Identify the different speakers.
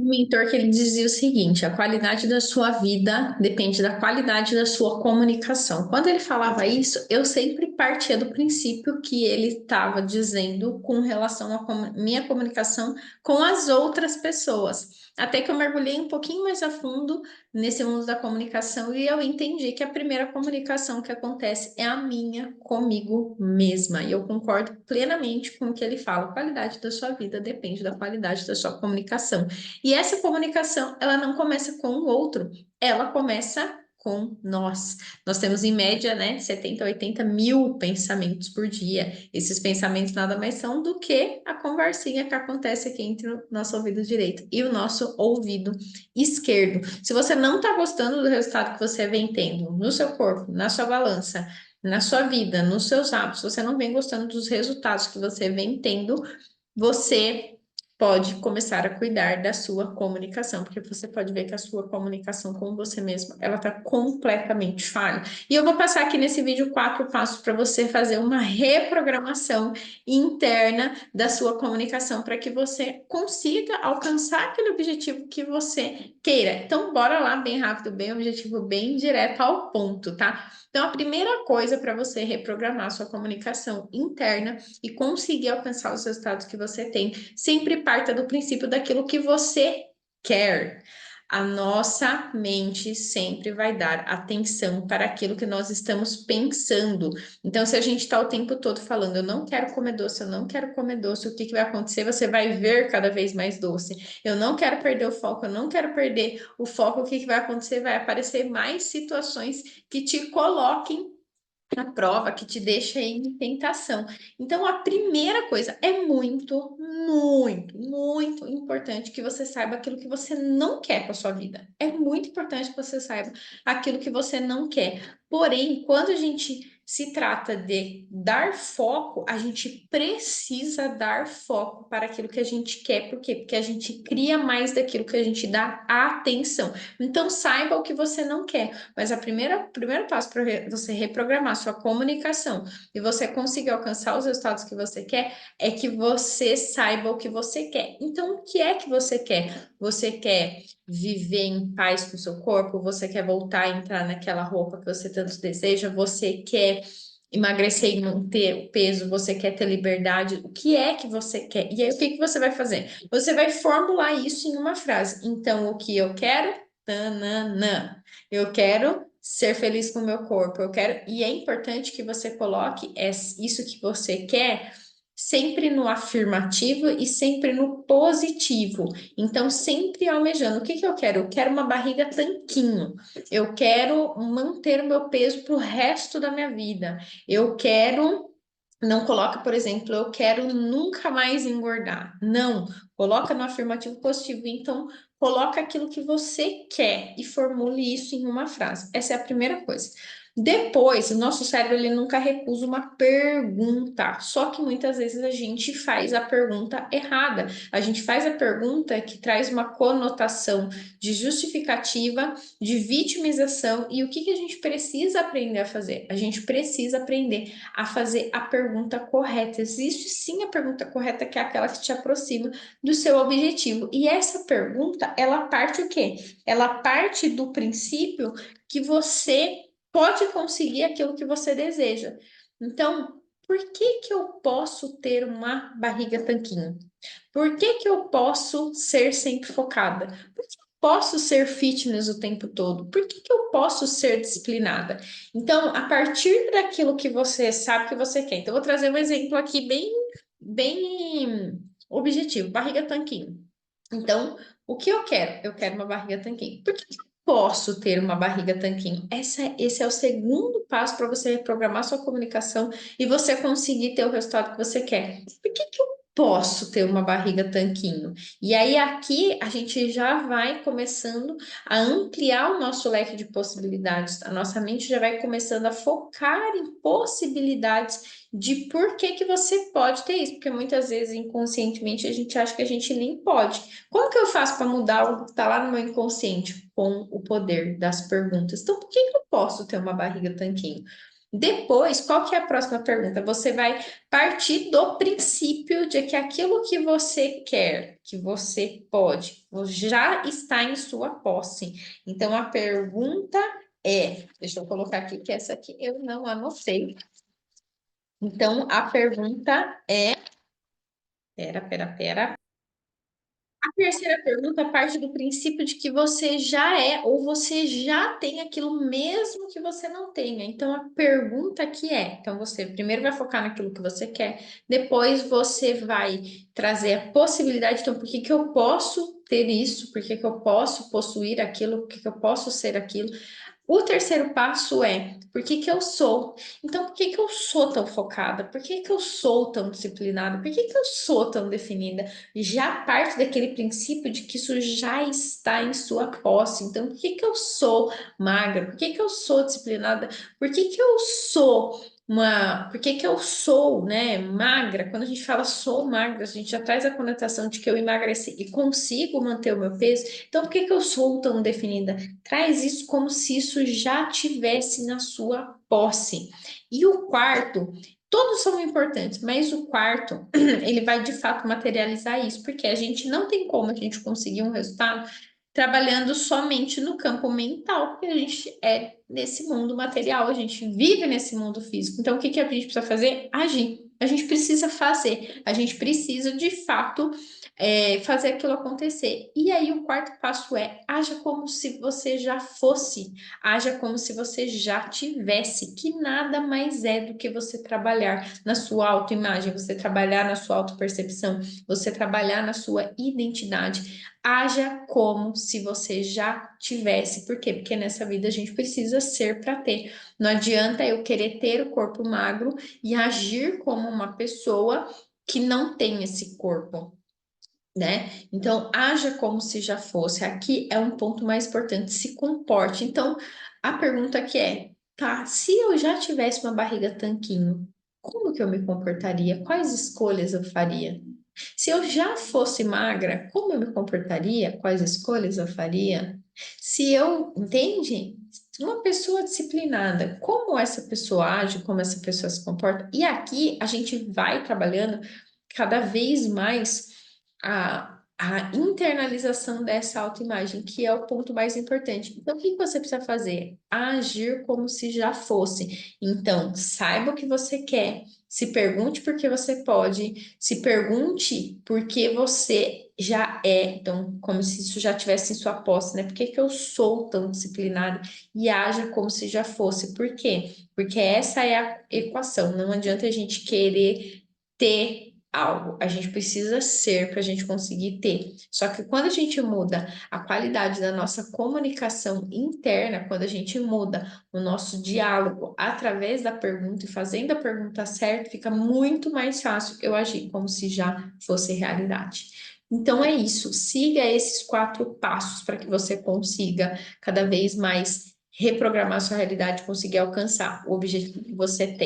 Speaker 1: um mentor que ele dizia o seguinte: a qualidade da sua vida depende da qualidade da sua comunicação. Quando ele falava isso, eu sempre partia do princípio que ele estava dizendo com relação à minha comunicação com as outras pessoas. Até que eu mergulhei um pouquinho mais a fundo nesse mundo da comunicação e eu entendi que a primeira comunicação que acontece é a minha comigo mesma. E eu concordo plenamente com o que ele fala. A qualidade da sua vida depende da qualidade da sua comunicação. E essa comunicação, ela não começa com o outro, ela começa com nós. Nós temos em média, né, 70, 80 mil pensamentos por dia. Esses pensamentos nada mais são do que a conversinha que acontece aqui entre o nosso ouvido direito e o nosso ouvido esquerdo. Se você não está gostando do resultado que você vem tendo no seu corpo, na sua balança, na sua vida, nos seus hábitos, você não vem gostando dos resultados que você vem tendo, você pode começar a cuidar da sua comunicação, porque você pode ver que a sua comunicação com você mesmo, ela está completamente falha. E eu vou passar aqui nesse vídeo 4 passos para você fazer uma reprogramação interna da sua comunicação para que você consiga alcançar aquele objetivo que você queira. Então, bora lá, bem rápido, bem objetivo, bem direto ao ponto, tá? Então, a primeira coisa para você reprogramar a sua comunicação interna e conseguir alcançar os resultados que você tem, sempre parta do princípio daquilo que você quer. A nossa mente sempre vai dar atenção para aquilo que nós estamos pensando. Então, se a gente está o tempo todo falando, eu não quero comer doce, eu não quero comer doce, o que que vai acontecer? Você vai ver cada vez mais doce. Eu não quero perder o foco, eu não quero perder o foco, o que que vai acontecer? Vai aparecer mais situações que te coloquem na prova, que te deixa em tentação. Então, a primeira coisa é muito, muito, muito importante que você saiba aquilo que você não quer com a sua vida. É muito importante que você saiba aquilo que você não quer. Porém, quando a gente se trata de dar foco, a gente precisa dar foco para aquilo que a gente quer. Por quê? Porque a gente cria mais daquilo que a gente dá atenção. Então, saiba o que você não quer. Mas o primeiro passo para você reprogramar sua comunicação e você conseguir alcançar os resultados que você quer é que você saiba o que você quer. Então, o que é que você quer? Você quer viver em paz com o seu corpo? Você quer voltar a entrar naquela roupa que você tanto deseja? Você quer emagrecer e manter o peso? Você quer ter liberdade? O que é que você quer? E aí, o que que você vai fazer? Você vai formular isso em uma frase. Então, o que eu quero? Tananã. Eu quero ser feliz com o meu corpo, eu quero, e é importante que você coloque isso que você quer sempre no afirmativo e sempre no positivo. Então, sempre almejando. O que que eu quero? Eu quero uma barriga tanquinho. Eu quero manter o meu peso para o resto da minha vida. Eu quero. Não coloca, por exemplo, eu quero nunca mais engordar. Não, coloca no afirmativo positivo. Então, coloca aquilo que você quer e formule isso em uma frase. Essa é a primeira coisa. Depois, o nosso cérebro ele nunca recusa uma pergunta, só que muitas vezes a gente faz a pergunta errada. A gente faz a pergunta que traz uma conotação de justificativa, de vitimização, e o que que a gente precisa aprender a fazer? A gente precisa aprender a fazer a pergunta correta. Existe sim a pergunta correta, que é aquela que te aproxima do seu objetivo. E essa pergunta, ela parte o quê? Ela parte do princípio que você pode conseguir aquilo que você deseja. Então, por que que eu posso ter uma barriga tanquinho? Por que que eu posso ser sempre focada? Por que eu posso ser fitness o tempo todo? Por que que eu posso ser disciplinada? Então, a partir daquilo que você sabe que você quer. Então, eu vou trazer um exemplo aqui bem objetivo, barriga tanquinho. Então, o que eu quero? Eu quero uma barriga tanquinho. Por que que eu posso ter uma barriga tanquinho? Esse é o segundo passo para você reprogramar sua comunicação e você conseguir ter o resultado que você quer. Por que que eu posso ter uma barriga tanquinho? E aí, aqui, a gente já vai começando a ampliar o nosso leque de possibilidades. A nossa mente já vai começando a focar em possibilidades de por que que você pode ter isso, porque muitas vezes inconscientemente a gente acha que a gente nem pode. Como que eu faço para mudar o que está lá no meu inconsciente? Com o poder das perguntas. Então, por que que eu posso ter uma barriga tanquinho? Depois, qual que é a próxima pergunta? Você vai partir do princípio de que aquilo que você quer, que você pode, já está em sua posse. Então, a pergunta deixa eu colocar aqui, que essa aqui eu não anotei. Então, a pergunta é, pera. A terceira pergunta parte do princípio de que você já é ou você já tem aquilo mesmo que você não tenha. Então, a pergunta que então você primeiro vai focar naquilo que você quer, depois você vai trazer a possibilidade, então, por que que eu posso ter isso? Por que que eu posso possuir aquilo? Por que que eu posso ser aquilo? O terceiro passo por que que eu sou? Então, por que que eu sou tão focada? Por que que eu sou tão disciplinada? Por que que eu sou tão definida? Já parte daquele princípio de que isso já está em sua posse. Então, por que que eu sou magra? Por que que eu sou disciplinada? Por que que eu sou por que que eu sou, né, magra? Quando a gente fala sou magra, a gente já traz a conotação de que eu emagreci e consigo manter o meu peso. Então, por que que eu sou tão definida? Traz isso como se isso já tivesse na sua posse. E o quarto, todos são importantes, mas o quarto, ele vai de fato materializar isso, porque a gente não tem como a gente conseguir um resultado trabalhando somente no campo mental, porque a gente é nesse mundo material, a gente vive nesse mundo físico. Então, o que que a gente precisa fazer? Agir. A gente precisa fazer, a gente precisa de fato fazer aquilo acontecer. E aí, o quarto passo haja como se você já fosse, haja como se você já tivesse, que nada mais é do que você trabalhar na sua autoimagem, você trabalhar na sua autopercepção, você trabalhar na sua identidade. Haja como se você já tivesse. Por quê? Porque nessa vida a gente precisa ser para ter. Não adianta eu querer ter o corpo magro e agir como uma pessoa que não tem esse corpo, né? Então, haja como se já fosse. Aqui é um ponto mais importante, se comporte. Então, a pergunta que tá, se eu já tivesse uma barriga tanquinho, como que eu me comportaria? Quais escolhas eu faria? Se eu já fosse magra, como eu me comportaria? Quais escolhas eu faria? Se eu, entende? Uma pessoa disciplinada, como essa pessoa age, como essa pessoa se comporta? E aqui a gente vai trabalhando cada vez mais a internalização dessa autoimagem, que é o ponto mais importante. Então, o que você precisa fazer? Agir como se já fosse. Então, saiba o que você quer, se pergunte por que você pode, se pergunte por que você já é. Então, como se isso já tivesse em sua posse, né? Por que que eu sou tão disciplinada? E haja como se já fosse. Por quê? Porque essa é a equação. Não adianta a gente querer ter algo, a gente precisa ser para a gente conseguir ter. Só que quando a gente muda a qualidade da nossa comunicação interna, quando a gente muda o nosso diálogo através da pergunta e fazendo a pergunta certa, fica muito mais fácil eu agir como se já fosse realidade. Então é isso, siga esses 4 passos para que você consiga cada vez mais reprogramar sua realidade, conseguir alcançar o objetivo que você tem.